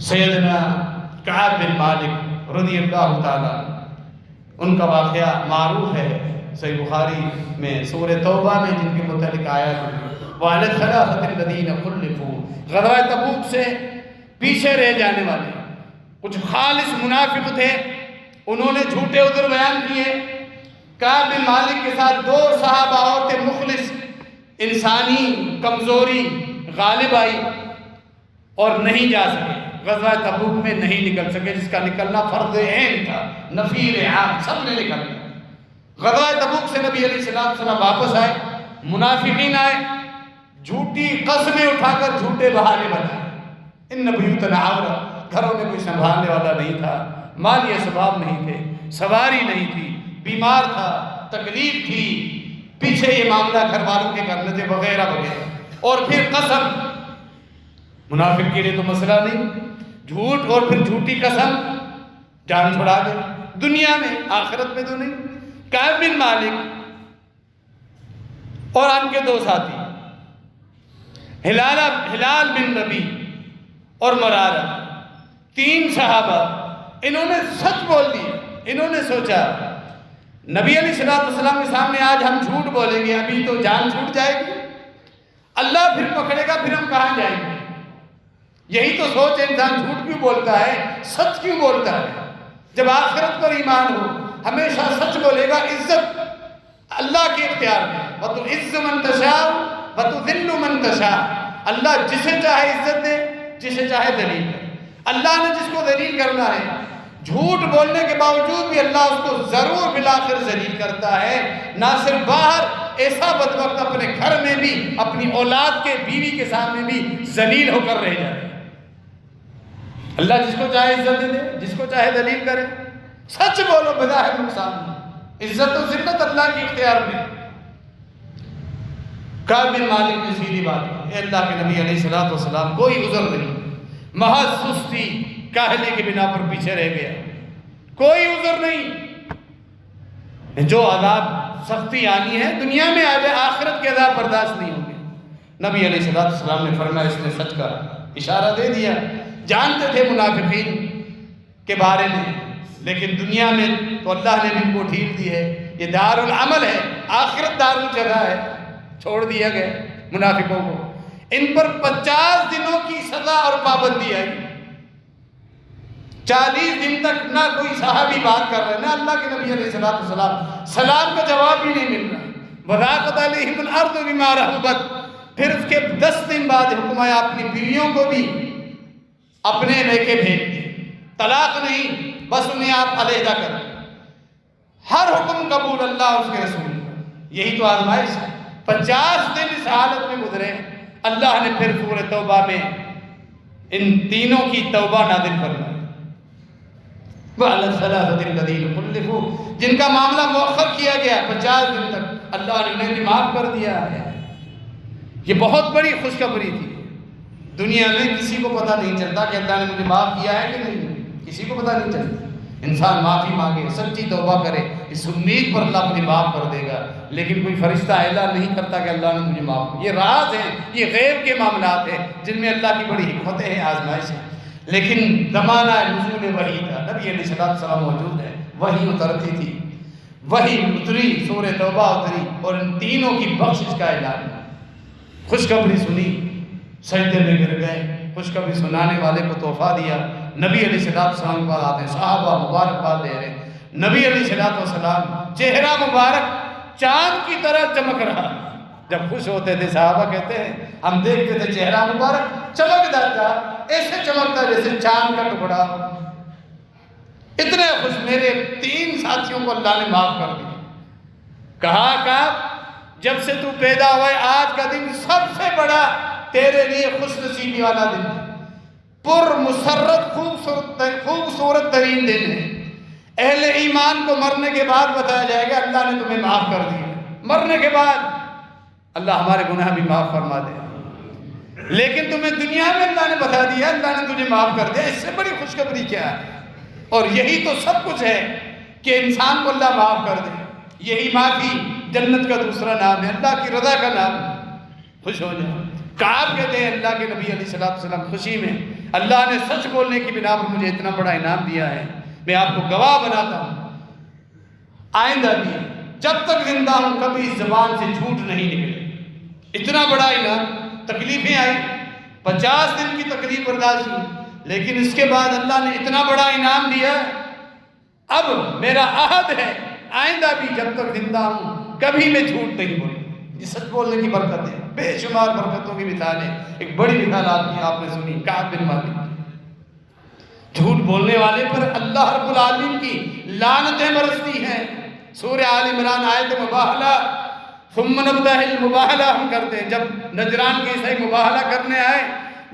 سیدنا کعب بن مالک رضی اللہ تعالیٰ، ان کا واقعہ معروف ہے صحیح بخاری میں سورہ توبہ میں، جن کے متعلق آیات ہیں وَعَلَى الثَّلَاثَةِ الَّذِينَ خُلِّفُوا، غزوہ تبوک سے پیچھے رہ جانے والے کچھ خالص منافق تھے، انہوں نے جھوٹے عذر بیان کیے۔ کعب بن مالک کے ساتھ دو صحابہ اور تھے مخلص، انسانی کمزوری غالب آئی اور نہیں جا سکے، غزوہ تبوک میں نہیں نکل سکے، جس کا نکلنا فرض عین تھا، نفیر عام، سب نے نکلنا۔ غزوہ تبوک سے نبی علیہ السلام واپس آئے، منافقین آئے، جھوٹی قسمیں اٹھا کر جھوٹے بہانے بنائے۔ ان بیوتنا عورہ، گھروں میں کوئی سنبھالنے والا نہیں تھا، مالی اسباب نہیں تھے، سواری نہیں تھی، بیمار تھا، تکلیف تھی، پیچھے یہ معاملہ گھر والوں کے کرنے تھے وغیرہ وغیرہ۔ اور پھر قسم، منافق کے لیے تو مسئلہ نہیں، جھوٹ اور پھر جھوٹی قسم، جان چھڑا گئے دنیا میں، آخرت میں تو نہیں۔ کعب بن مالک اور ان کے دو ساتھی ہلال بن ربی اور مرارہ، تین صحابہ، انہوں نے سچ بول دیا۔ انہوں نے سوچا نبی علیہ السلام کے سامنے آج ہم جھوٹ بولیں گے، ابھی تو جان چھوٹ جائے گی، اللہ پھر پکڑے گا، پھر ہم کہاں جائیں گے؟ یہی تو سوچ ہے، انسان جھوٹ کیوں بولتا ہے، سچ کیوں بولتا ہے؟ جب آخرت پر ایمان ہو ہمیشہ سچ بولے گا۔ عزت اللہ کے اختیار میں، وَتُعِزُّ مَن تَشَاءُ وَتُذِلُّ مَن تَشَاءُ، اللہ جسے چاہے عزت دے، جسے چاہے ذلیل کرے۔ اللہ نے جس کو ذلیل کرنا ہے، جھوٹ بولنے کے باوجود بھی اللہ اس کو ضرور بالآخر ذلیل کرتا ہے، نہ صرف باہر، ایسا بدبخت اپنے گھر میں بھی، اپنی اولاد کے، بیوی کے سامنے بھی ذلیل ہو کر رہ جائے۔ اللہ جس کو چاہے عزت دے، جس کو چاہے ذلیل کرے۔ سچ بولو، بظاہر نقصان نہیں، عزت و ذلت اللہ کے اختیار میں۔ کعب بن مالک نے سیدھی بات کی، اے اللہ کے نبی علیہ السلام، کوئی عذر نہیں، محض سستی کاہلی کی بنا پر پیچھے رہ گیا، کوئی عذر نہیں۔ جو عذاب سختی آنی ہے دنیا میں آ جائے، آخرت کے عذاب برداشت نہیں ہوں گے۔ نبی علیہ السلام نے فرمایا اس نے سچ کا اشارہ دے دیا۔ جانتے تھے منافقین کے بارے میں، لیکن دنیا میں تو اللہ نے بھی ان کو ڈھیل دی ہے، یہ دار العمل ہے، آخرت دار الجزا ہے، چھوڑ دیا گیا منافقوں کو۔ ان پر 50 دنوں کی سزا اور پابندی آئی، 40 دن تک نہ کوئی صحابی بات کر رہے، نہ اللہ کے نبی علیہ السلام سلام کا جواب بھی نہیں مل رہا۔ وَضَاقَتْ عَلَيْهِمُ الْأَرْضُ بِمَا رَحُبَتْ، پھر اس کے 10 دن بعد حکم آیا اپنی بیویوں کو بھی اپنے لے کے بھیج دیں، طلاق نہیں، بس انہیں آپ علیحدہ کریں۔ ہر حکم قبول اللہ اور اس کے رسول کا، یہی تو آزمائش ہے۔ 50 دن اس حالت میں گزرے، اللہ نے پھر سورہ توبہ میں ان تینوں کی توبہ نازل فرمائی۔ وَعَلَى الثَّلَاثَةِ الَّذِينَ خُلِّفُوا، جن کا معاملہ مؤخر کیا گیا 50 دن تک، اللہ نے انہیں بھی معاف کر دیا ہے۔ یہ بہت بڑی خوشخبری تھی۔ دنیا میں کسی کو پتہ نہیں چلتا کہ اللہ نے مجھے معاف کیا ہے کہ نہیں، کسی کو پتہ نہیں چلتا۔ انسان معافی مانگے، سچی توبہ کرے، اس امید پر اللہ مجھے معاف کر دے گا، لیکن کوئی فرشتہ اعلان نہیں کرتا کہ اللہ نے مجھے معاف کیا۔ یہ راز ہیں، یہ غیب کے معاملات ہیں جن میں اللہ کی بڑی حکمتیں ہیں، آزمائش ہیں۔ لیکن زمانہ نزول وحی تھا، نبی علیہ السلام موجود ہے، وحی اترتی تھی، وحی اتری، سورہ توبہ اتری، اور ان تینوں کی بخشش کا اعلان۔ خوشخبری سنی، سجدے میں گر گئے، خوشخبری سنانے والے کو تحفہ دیا۔ نبی علیہ السلام کے پاس آتے ہیں، صحابہ مبارکباد دے رہے ہیں۔ نبی علیہ السلام چہرہ مبارک چاند کی طرح چمک رہا۔ جب خوش ہوتے تھے صحابہ کہتے ہیں ہم دیکھتے تھے چہرہ مبارک چمکتا تھا، ایسے چمکتا جیسے چاند کا ٹکڑا۔ اتنے خوش، میرے 3 ساتھیوں کو اللہ نے معاف کر دیا۔ کہا جب سے تو پیدا ہوئے آج کا دن سب سے بڑا تیرے لیے خوش نصیبی والا دن ہے، پر مسرت خوبصورت ترین دن ہے۔ اہل ایمان کو مرنے کے بعد بتایا جائے گا اللہ نے تمہیں معاف کر دیا، مرنے کے بعد اللہ ہمارے گناہ بھی معاف فرما دے۔ لیکن تمہیں دنیا میں اللہ نے بتا دیا اللہ نے تجھے معاف کر دیا، اس سے بڑی خوشخبری کیا ہے؟ اور یہی تو سب کچھ ہے کہ انسان کو اللہ معاف کر دے۔ یہی معافی جنت کا دوسرا نام ہے، اللہ کی رضا کا نام، خوش ہو جاؤ۔ کعب کہتے ہیں اللہ کے نبی علیہ السلام خوشی میں اللہ نے سچ بولنے کی بنا پر مجھے اتنا بڑا انعام دیا ہے، میں آپ کو گواہ بناتا ہوں آئندہ بھی جب تک زندہ ہوں کبھی زبان سے جھوٹ نہیں نکلے۔ اتنا بڑا انعام، تکلیفیں آئی، 50 دن کی تکلیف برداشت کی، لیکن اس کے بعد اللہ نے اتنا بڑا انعام دیا۔ اب میرا عہد ہے آئندہ بھی جب تک زندہ ہوں کبھی میں جھوٹ نہیں بولوں۔ یہ سچ بولنے کی برکت ہے، بے شمار برکتوں کی مثال ہے۔ ایک بڑی مثال آپ نے سنی، کعب بن مالک۔ جھوٹ بولنے والے پر اللہ رب العالمین کی لعنتیں برستی ہیں۔ سورہ آل عمران آیت مباہلہ، ثم نبدأ المباہلہ ہم کرتے ہیں۔ جب نجران کے عیسائی مباہلہ کرنے آئے،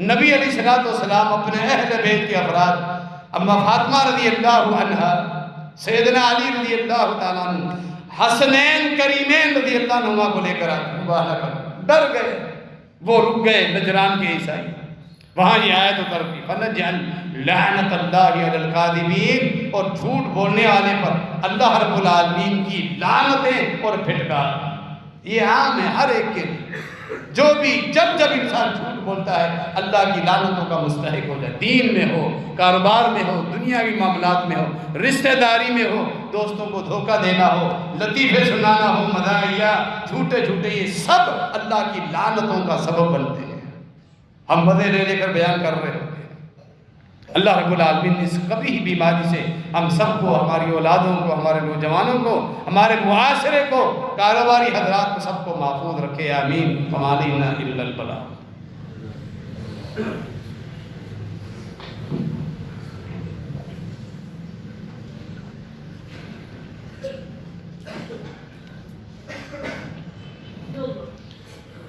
نبی علیہ السلام اپنے اہل بیت کے افراد، اما فاطمہ رضی اللہ عنہا، سیدنا علی رضی اللہ تعالیٰ عنہ، حسنین کریمین رضی اللہ عنہما کو لے کر آئے، مباہلہ کر ڈر گئے، وہ رک گئے نجران کے عیسائی۔ وہاں یہ آیت اتر گئی، فَنَجْعَلْ لَعْنَةَ اللَّهِ عَلَى الْكَاذِبِينَ، اور جھوٹ بولنے والے پر اللہ رب العالمین کی لعنتیں اور پھٹکار۔ یہ عام ہے ہر ایک کے لیے، جو بھی جب انسان جھوٹ بولتا ہے اللہ کی لعنتوں کا مستحق ہو جائے، دین میں ہو، کاروبار میں ہو، دنیاوی معاملات میں ہو، رشتہ داری میں ہو، دوستوں کو دھوکہ دینا ہو، لطیفے سنانا ہو، مداحیہ، جھوٹے یہ سب اللہ کی لعنتوں کا سبب بنتے ہیں۔ ہم مزے لے کر بیان کر رہے ہوتے ہیں۔ اللہ رب العالمین نے اس قبیح بیماری سے ہم سب کو، ہماری اولادوں کو، ہمارے نوجوانوں کو، ہمارے معاشرے کو، کاروباری حضرات کو، سب کو محفوظ رکھے، آمین۔ وما علینا الا البلاغ۔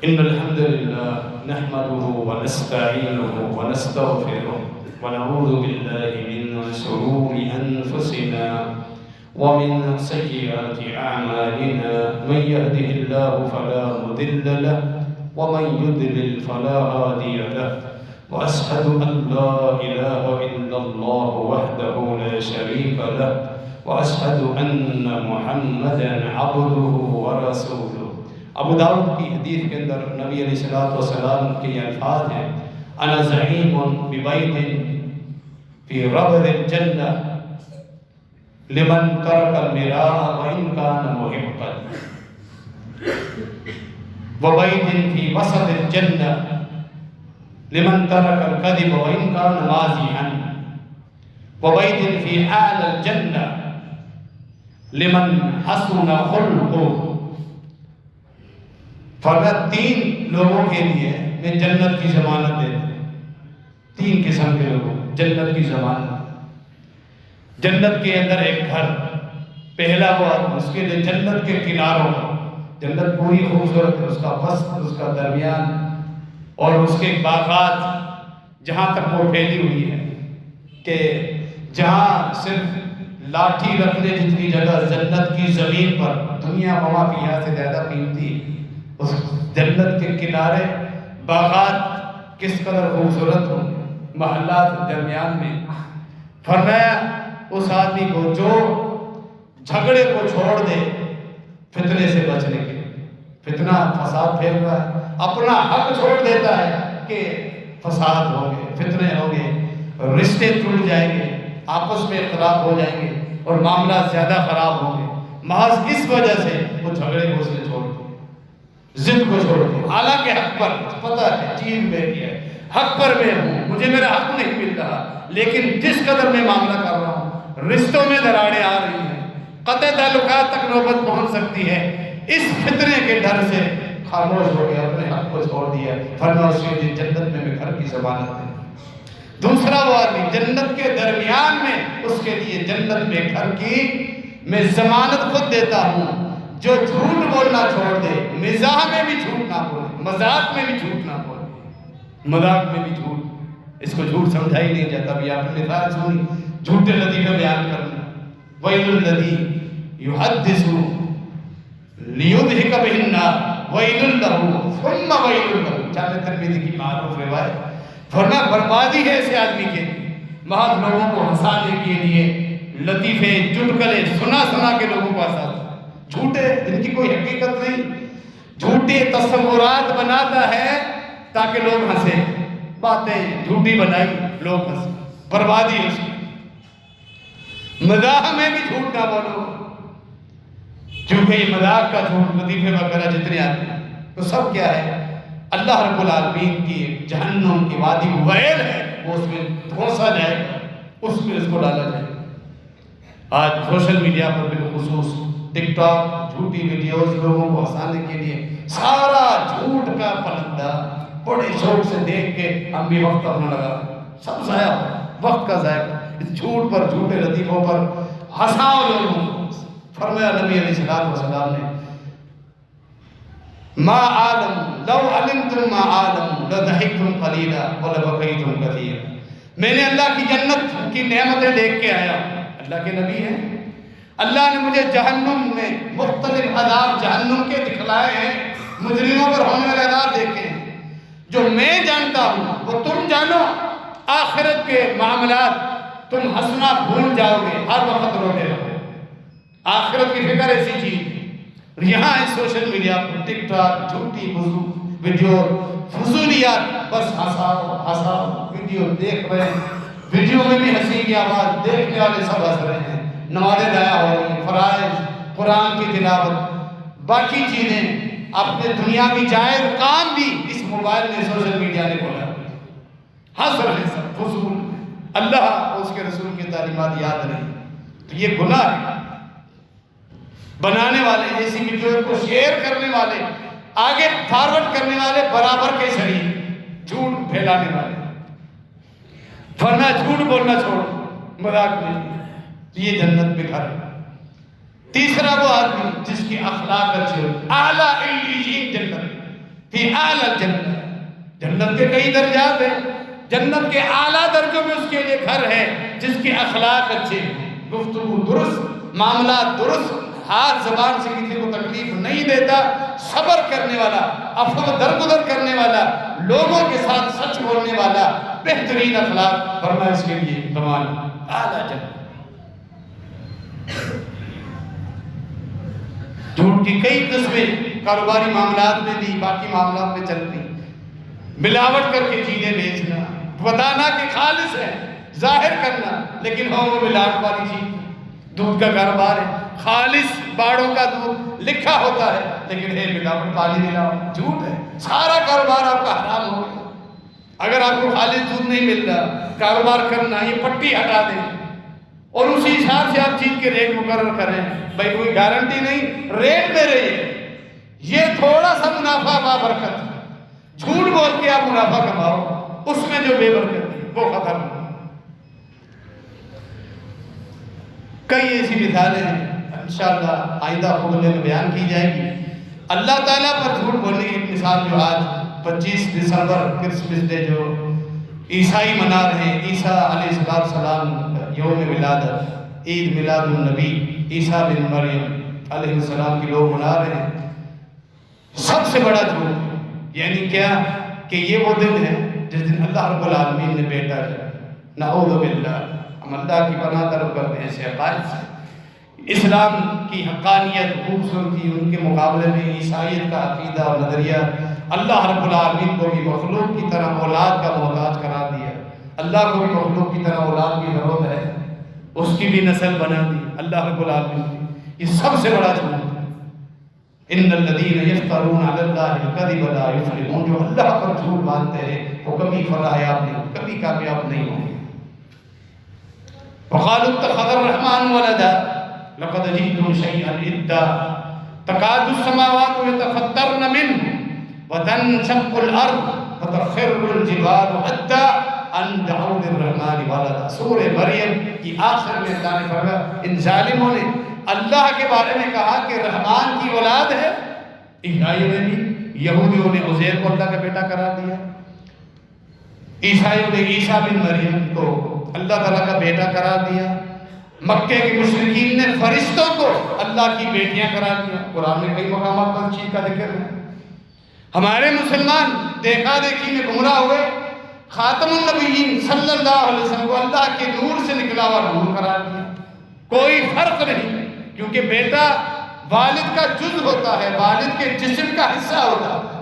ان الحمد للہ نحمده ونستعینه ونستغفره ونعوذ باللہ من شرور انفسنا ومن سیئات اعمالنا، من يهده الله فلا مضل له ومن يضلل فلا هادي له، واشهد ان لا اله الا الله وحده لا شريك له، واشهد ان محمدا عبده ورسوله۔ ابو داؤد کی حدیث کے اندر نبی علیہ السلام کے یہ الفاظ ہیں، انا زعیم ببیت فی ربض الجنہ لمن ترک المراء وان کان محقا، وبیت فی وسط الجنہ لمن ترک الکذب وان کان مازحا، وبیت فی اعلی الجنہ لمن حسن خلقہ۔ فرمایا 3 لوگوں کے لیے میں جنت کی ضمانت دیتا ہوں، 3 قسم کے لوگوں جنت کی ضمانت۔ جنت کے اندر ایک گھر، پہلا وہ آدمی، اس کے لیے جنت کے کناروں پر، جنت پوری خوبصورت ہے، اس کا وسط، اس کا درمیان اور اس کے باغات جہاں تک وہ پھیلی ہوئی ہے کہ جہاں صرف لاٹھی رکھنے جتنی جگہ جنت کی زمین پر دنیا وما فیہا سے زیادہ قیمتی ہے۔ اس جنت کے کنارے باغات کس قدر خوبصورت ہوں، محلات درمیان میں۔ فرمایا اس آدمی کو جو جھگڑے کو چھوڑ دے فتنے سے بچنے کے، فتنہ فساد پھیل رہا ہے، اپنا حق چھوڑ دیتا ہے کہ فساد ہوں گے، فتنے ہوں گے، رشتے ٹوٹ جائیں گے، آپس میں اختلاف ہو جائیں گے اور معاملات زیادہ خراب ہوں گے، محض اس وجہ سے وہ جھگڑے کو اس نے چھوڑ دیا، ضد کو چھوڑ دیا۔ حالانکہ حق پر پتہ ہے، چیز میری ہے، حق پر میں ہوں، مجھے میرا حق نہیں مل رہا، لیکن جس قدر میں معاملہ کر رہا ہوں رشتوں میں دراڑیں آ رہی ہیں، قطع تعلقات تک نوبت پہنچ سکتی ہے، اس فتنے کے ڈر سے خاموش ہو گیا، اپنے حق کو چھوڑ دیا۔ فرمایا اس کے لیے جنت میں گھر کی ضمانت ہے۔ دوسرا وہ آدمی جنت کے درمیان میں، اس کے لیے جنت میں گھر کی میں ضمانت خود دیتا ہوں، جو جھوٹ بولنا چھوڑ دے، مزاح میں بھی جھوٹ نہ بولے، مذاق میں بھی جھوٹ نہ بولے، مذاق میں بھی جھوٹ، اس کو جھوٹ سمجھا ہی نہیں جاتا۔ بھی آپ نے مثال سنی، جھوٹے لطیفے بیان کرنا، وَيْلُ الَّذِي يُحَدِّثُ لِيُضْحِكَ بِهِ النَّاسَ وَيْلٌ لَهُ ثُمَّ وَيْلٌ لَهُ، جامع ترمذی کی معروف روایت۔ فرمایا بربادی ہے ایسے آدمی کے لیے، محض لوگوں کو ہنسانے کے لیے لطیفے چٹکلے سنا کے لوگوں کو ہنساتا، جھوٹے جن کی کوئی حقیقت نہیں، جھوٹے تصورات بناتا ہے تاکہ لوگ ہنسیں، باتیں جھوٹی بنائی لوگ ہنسیں، بربادی اس کی۔ مزاح میں بھی جھوٹ نہ بولو، کیونکہ یہ مذاق کا جھوٹ وظیفے وغیرہ جتنے آتے ہیں تو سب کیا ہے؟ اللہ رب العالمین کی جہنم کی وادی ویل ہے، وہ اس میں دھونسا جائے گا، اس میں اس کو ڈالا جائے گا۔ آج سوشل میڈیا پر بالخصوص ٹک ٹاک جھوٹی ویڈیوز لوگوں کو ہنسانے کے لیے سارا جھوٹ کا پلندہ بڑے شوق سے دیکھ کے ہم بھی وقت اپنا لگا، سب ضائع ہو، وقت کا ضائع، اس جھوٹ پر جھوٹے لطیفوں پر ہنساؤ لوگوں کو۔ فرمایا نبی علیہ السلام نے ما عالم لو علمتم ما عالم لضحکتم قلیلا ولبکیتم کثیرا۔ میں نے اللہ کی جنت کی نعمتیں دیکھ کے آیا، اللہ کے نبی ہیں، اللہ نے مجھے جہنم میں مختلف عذاب جہنم کے دکھلائے ہیں، مجرموں پر ہونے والے عذاب دیکھے ہیں۔ جو میں جانتا ہوں وہ تم جانو، آخرت کے معاملات تم ہنسنا بھول جاؤ گے، ہر وقت روتے رہو۔ آخرت کی فکر ایسی چیز ہے، یہاں اس سوشل میڈیا پر ٹک ٹاک جھوٹی ویڈیو فضولیات، بس ہنساؤ ویڈیو دیکھ رہے ہیں، ویڈیو میں بھی ہنسی کی آواز، دیکھنے والے سب ہنس رہے ہیں، نمازیں ضائع ہو رہی ہیں، فرائض، قرآن کی تلاوت، باقی چیزیں، اپنے دنیا کی جائز کام بھی اس موبائل نے سوشل میڈیا نے کھولا، ہنس رہے ہیں سب فضول، اللہ اور اس کے رسول کی تعلیمات یاد نہیں، تو یہ گناہ ہے۔ بنانے والے، ایسی ویڈیو کو شیئر کرنے والے، آگے فارورڈ کرنے والے برابر کے شریک، جھوٹ پھیلانے والے، فرمایا جھوٹ بولنا چھوڑ، مذاق میں، یہ جنت میں گھر ہے۔ تیسرا وہ آدمی جس کی اخلاق اچھی ہو، اعلیٰ علیین جنت، فی اعلیٰ جنت، جنت کے کئی درجات ہیں، جنت کے اعلیٰ درجوں میں اس کے لیے گھر ہے جس کی اخلاق اچھے، گفتگو درست، معاملات درست، ہاتھ زبان سے کسی کو تکلیف نہیں دیتا، صبر کرنے والا، عفو درگزر کرنے والا، لوگوں کے ساتھ سچ بولنے والا، بہترین اخلاق، فرمایا اس کے لیے کمال اعلیٰ جنت۔ جھوٹ کی کئی قسمیں کاروباری معاملات میں بھی، باقی معاملات میں چلتی، ملاوٹ کر کے چیزیں بیچنا، بتانا کہ خالص ہے، ظاہر کرنا، لیکن ہو وہ ملاوٹ والی چیز۔ دودھ کا کاروبار ہے، خالص باڑوں کا دودھ لکھا ہوتا ہے، لیکن ہے ملاوٹ، پانی ملاوٹ، جھوٹ ہے، سارا کاروبار آپ کا حرام ہو گیا۔ اگر آپ کو خالص دودھ نہیں مل رہا، کاروبار کرنا، یہ پٹی ہٹا دیں اور اسی حساب سے آپ چیز کے ریٹ مقرر کریں، بھائی کوئی گارنٹی نہیں، ریٹ میں رہیے، یہ تھوڑا سا منافع بابرکت، جھوٹ بول کے آپ منافع کماؤ، اس میں جو بے برکت ہے وہ ختم ہو۔ کئی ایسی مثالیں ہیں، انشاءاللہ آئندہ خطبے میں بیان کی جائے گی۔ اللہ تعالیٰ پر جھوٹ بولنے کی ایک مثال جو آج 25 دسمبر کرسمس ڈے جو عیسائی منا رہے ہیں، عیسیٰ علیہ السلام یوم ولادت، عید میلاد النبی عیسیٰ بن مریم علیہ السلام کی لوگ منا رہے ہیں، سب سے بڑا جھوٹ یعنی کیا کہ یہ وہ دن ہے جس دن اللہ رب العالمین نے بیٹا ہے، نعوذ باللہ، ہم اللہ کی پناہ طلب کرتے ہیں ایسے عقائد سے۔ اسلام کی حقانیت، خوبصورتی، ان کے مقابلے میں عیسائیت کا عقیدہ اور نظریہ، اللہ رب العالمین کو بھی مخلوق کی طرح اولاد کا محتاج قرار دیا، اللہ کو بھی مخلوق کی طرح اولاد کی ضرورت ہے، اس کی بھی نسل بنا دی اللہ رب العالمین کی، یہ سب سے بڑا جھوٹ ہے۔ ان الذین یفترون علی اللہ الکذب لا یفلحون، جو اللہ پر جھوٹ باندھتے ہیں وہ کبھی فلاح یاب نہیں، کبھی کامیاب نہیں ہوں گے۔ وقالوا اتخذ الرحمن ولدا لقد جئتم شيئا إدا تكاد السماوات يتفطرن منه وتنشق الأرض وتخر الجبال حتى أن دعوا للرحمن ولدا۔ سورہ مریم کی آخر میں اللہ نے فرمایا ان ظالموں نے اللہ کے بارے میں کہا کہ رحمان کی اولاد ہے، عیسائیوں نے بھی، یہودیوں نے عزیر کو اللہ کا بیٹا قرار دیا، عیسائیوں نے عیسیٰ بن مریم کو اللہ تعالیٰ کا بیٹا قرار دیا، مکے کے مشرکین نے فرشتوں کو اللہ کی بیٹیاں قرار دیا، قرآن میں کئی مقامات پر اس چیز کا ذکر ہے۔ ہمارے مسلمان دیکھا دیکھی میں گمراہ ہوئے، خاتم النبیین صلی اللہ علیہ وسلم کو اللہ کے نور سے نکلا ہوا نور قرار دیا، کوئی فرق نہیں، کیونکہ بیٹا والد کا جز ہوتا ہے، والد کے جسم کا حصہ ہوتا ہے،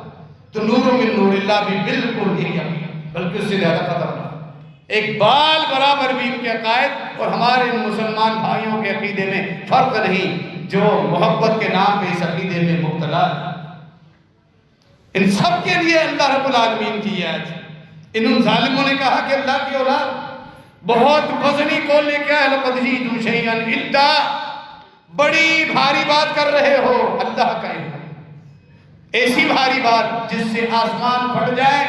تو نور من نور اللہ بھی بالکل نہیں ہے، بلکہ اس سے زیادہ خطرناک، ایک بال برابر بھی ان کے عقائد اور ہمارے ان مسلمان بھائیوں کے عقیدے میں فرق نہیں جو محبت کے نام پہ اس عقیدے میں مبتلا ہے۔ ان سب کے لیے اللہ رب العالمین کی آیت، ان ظالموں نے کہا کہ اللہ کی اولاد بہت وزنی کو لے کے لقد جئتم شیئا ادا، بڑی بھاری بات کر رہے ہو، اللہ کا ایسی بھاری بات جس سے آسمان پھٹ جائے،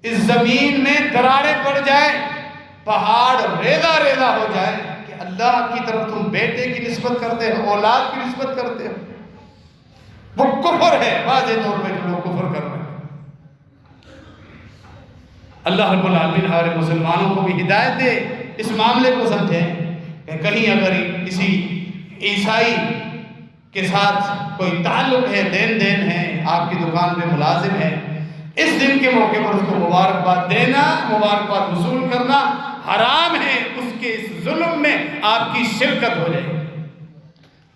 اس زمین میں دراڑیں پڑ جائیں، پہاڑ ریزہ ریزہ ہو جائے، کہ اللہ کی طرف تم بیٹے کی نسبت کرتے ہو، اولاد کی نسبت کرتے ہو۔ وہ کفر ہے، واضح طور پہ جو لوگ کفر کر رہے ہیں۔ اللہ رب العالمین ہمارے مسلمانوں کو بھی ہدایت دے، اس معاملے کو سمجھیں کہ کہیں اگر کسی عیسائی کے ساتھ کوئی تعلق ہے، دین دین ہے، آپ کی دکان پہ ملازم ہے، اس دن کے موقع پر اس کو مبارکباد دینا، مبارکباد وصول کرنا حرام ہے، اس کے اس ظلم میں آپ کی شرکت ہو جائے گی۔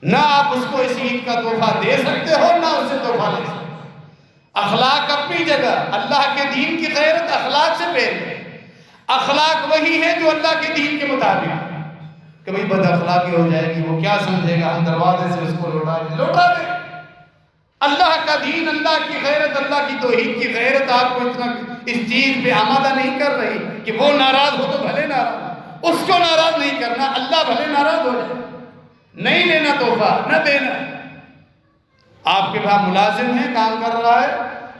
نہ آپ اس کو اس عید کا تحفہ دے سکتے ہو، نہ اس سے تحفہ لے سکتے ہو۔ اخلاق اپنی جگہ، اللہ کے دین کی غیرت اخلاق سے پہلے ہے۔ اخلاق وہی ہے جو اللہ کے دین کے مطابق ہے۔ کہ بھئی بد اخلاقی ہو جائے گی، وہ کیا سمجھے گا، ہم دروازے سے اس کو لوٹا دیں۔ اللہ کا دین، اللہ کی غیرت، اللہ کی توحید کی غیرت آپ کو اتنا اس چیز پہ آمادہ نہیں کر رہی کہ وہ ناراض ہو تو بھلے ناراض، اس کو ناراض نہیں کرنا، اللہ بھلے ناراض ہو جائے، نہیں لینا تحفہ، نہ دینا۔ آپ کے پاس ملازم ہے، کام کر رہا ہے،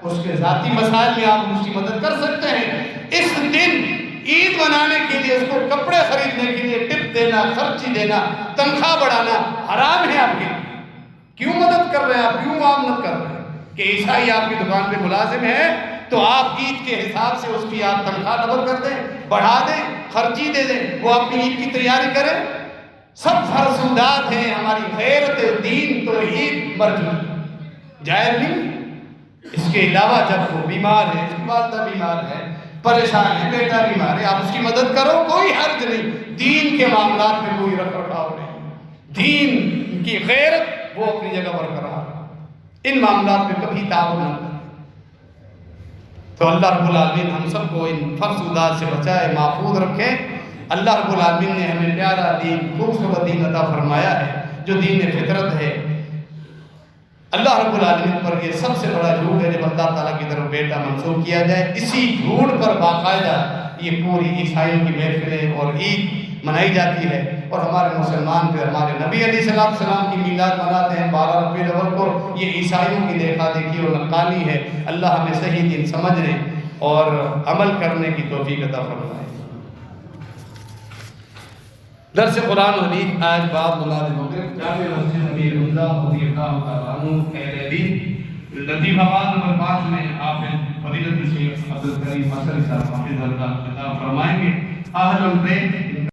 اس کے ذاتی مسائل میں آپ اس کی مدد کر سکتے ہیں۔ اس دن عید منانے کے لیے، اس کو کپڑے خریدنے کے لیے ٹپ دینا، خرچی دینا، تنخواہ بڑھانا حرام ہے آپ کے لیے۔ کیوں مدد کر رہے ہیں آپ، کیوں معاونت کر رہے ہیں؟ کہ عیسائی آپ کی دکان پہ ملازم ہے تو آپ عید کے حساب سے اس کی آپ تنخواہ ڈبل کر دیں، بڑھا دیں، خرچی دے دیں، وہ اپنی عید کی تیاری کریں۔ سب فرسودات ہیں، ہماری غیرت، دین، توحید مرجوع جائز نہیں۔ اس کے علاوہ جب وہ بیمار ہے، اس کی والدہ بیمار ہے، پریشان ہے، بیٹا بیمار ہے، آپ اس کی مدد کرو، کوئی حرج نہیں۔ دین کے معاملات میں کوئی رکھ رکھاؤ نہیں، دین کی غیرت وہ اپنی جگہ برقرار ہے، ان معاملات میں کبھی تعاون نہ کریں۔ تو اللہ رب العالمین ہم سب کو ان فرسودات سے بچائے، محفوظ رکھیں۔ اللہ رب العالمین نے ہمیں پیارا دین، خوبصورت دین عطا فرمایا ہے جو دین فطرت ہے۔ اللہ رب العالمین پر یہ سب سے بڑا جھوٹ ہے جب اللہ تعالیٰ کی طرف بیٹا منسوب کیا جائے۔ اسی جھوٹ پر باقاعدہ یہ پوری عیسائیوں کی محفلیں اور عید منائی جاتی ہے، اور ہمارے مسلمان پہ ہمارے نبی علیہ السلام کی میلاد مناتے ہیں 12 ربیع الاول کو۔ یہ عیسائیوں کی دیکھا دیکھی اور نقالی ہے۔ اللہ ہمیں صحیح دین سمجھنے اور عمل کرنے کی توفیق عطا فرمائے۔ درس قرآن و حدیث آج باب نماز مغرب، جامع مسجد امیر حمزہ رضی اللہ تعالیٰ عنہ اہل حدیث، لطیف آباد نمبر 5 میں آپ فضیلت الشیخ عبدالکریم مصری صاحب حفظہ اللہ خطاب فرمائیں گے۔ اہل البیت